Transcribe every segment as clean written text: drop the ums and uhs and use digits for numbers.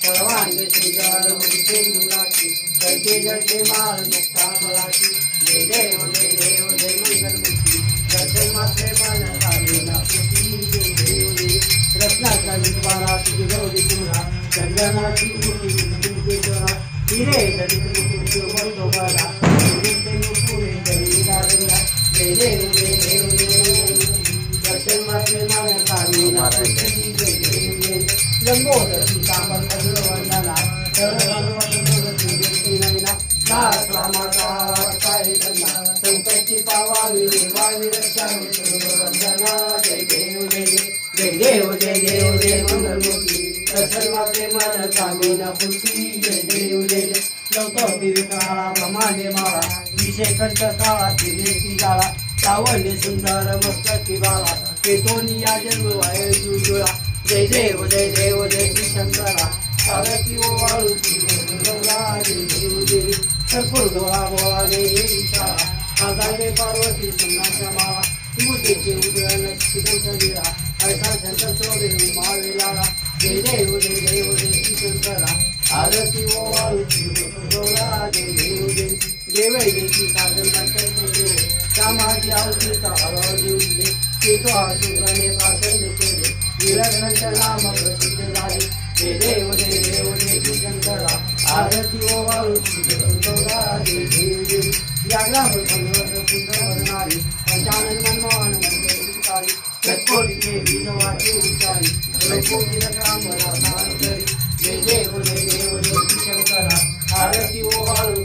सर्वांगे सुंदर मुक्ते मुलाची कैके जळके माळ मुक्ता फळाची जय देव जय देव जय मंगलमूर्ती दर्शन मात्रे पान कालीना पुती जय देव जय रत्नाचा विद्वारा तुझी गौरी तुमरा चंदनाची मूर्ती तुमचे जोरा हिरे दलित मुकुट बंधोबाला तुमचे मुकुरे दलिला रंगा जय देव जय देव जय मंगलमूर्ती दर्शन मात्रे पान कालीना पुती जय देव जय लंबोदर सीतांबर वंदना रामाचा काय त्यांना संकटी पावावी वावी रक्षावी वंदना जय देव जय जय देव जय देव जय मंगलमूर्ती सर्व प्रेमळ कामिना पुती जय देव जय जय लवतो विकाळा ब्रह्मांडे माळा विषय कंठ काळा तिने जाळा सावंडे सुंदर मस्तकी बाळा केतोनिया जन्म वाय जुळा जय देव जय देव जय श्री शंकरा सारथी ओवाळू गौरा जय देव जय कर्पूर डोळा बोळा जय विशाळा आजारे पार्वती संघाचा माळा मूर्तीचे उदयन शिवचंद्रा ऐसा शंकर शोभे मावेलाला जय देव जय देव जय श्री शंकरा आरती ओवाळू गौरा जय देव जय देवैकी साधन देव श्यामाची आवतीचा हरव देऊले केतो आशुराने प्राशन केले विलक्षण नाम प्रसिद्ध झाले जय देव जय देव जय श्री शंकरा आरती ओवाळू गौरा जय देव जय या ग्राम संघर्ष सुंदर वर्णारी पंचानन मनमोहन मंदिर लटकोटी देवी नवाची उंचाई लटकोटी राम राधारी जय देव जय देव जय श्री शंकरा आरती ओवाळू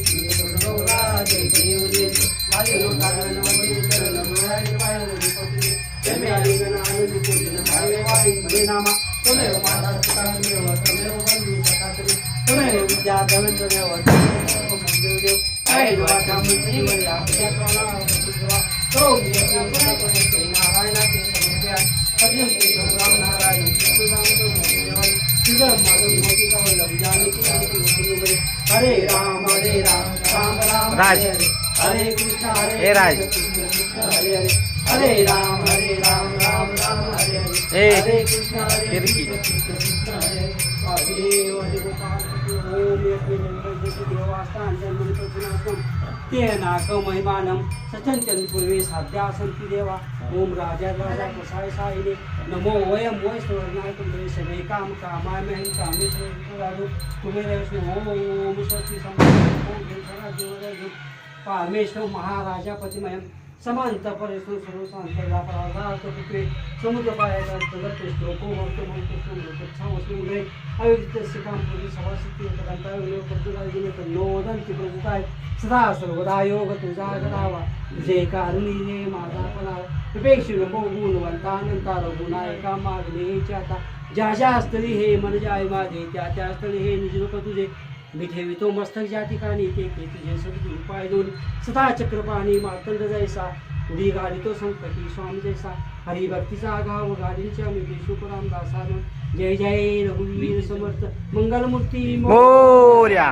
गौरा जय देव जय माझे लोकांना मंदिर चरण मुरारी पाहिजे पती जमे आलिंगन आनंद कोटिन भावे वाणी परिणामा तमेव माता पिता तमेव तमेव बंधू सखा तमेव विद्या धनंजय देव ऐ वाचा मंत्री वया प्रजापाला सुखवा तो विद्या नारायणाचे समर्पया अत्यंत राम नारायण सुदाम तो देवाई सुंदर माधव मोती का वल्लभ जानकी जानकी हरे राम राम राम राज हरे कृष्ण हरे हे राज हरे हरे हरे राम राम राम हरे हरे हरे कृष्ण हरे फिरकी कृष्ण हरे देव देवपाल ओम यज्ञ देवास्तान जन्मनि प्रभुनाथम तेनाक महिमानम सचंचन पूर्वे साध्या संति देवा ओम राजा राजा प्रसाय साईने नमो वयम वै स्वर्णाय तुमरे सदै काम कामाय महं कामेश्वर राजू कुबेर विष्णु ओम स्वस्ति संपन्न परमेश्वर महाराजा पतिमयम समांत परेश्वर सर्व सांतर्या परार्थ पुत्रे समुद्र पायाचा जगत श्लोको वर्तो मंत्र सुंदर वसुंदरे अयोग्य सिकाम पुरी सभासिती पदांता वियोग पद्धतीने नोदन की प्रजुताय सदा सर्वदा योग तुझा करावा जे कारुणी रे माझा पणा विपेक्षी नको गुणवंतानंता रघुनायका मागणे आता ज्या ज्या स्थळी हे मन जाय माझे त्या त्या स्थळी हे निज रूप तुझे मी ठेवितो मस्तक ज्या ठिकाणी ते तुझे सगळी उपाय दोन सदा चक्रपाणी मार्तंड जैसा उडी गाडीतो संकटी स्वामी जैसा हरिभक्तीचा आगाव गाडीच्या मी विशुपराम दासानं जय जय रघुवीर समर्थ मंगलमूर्ती मोरया.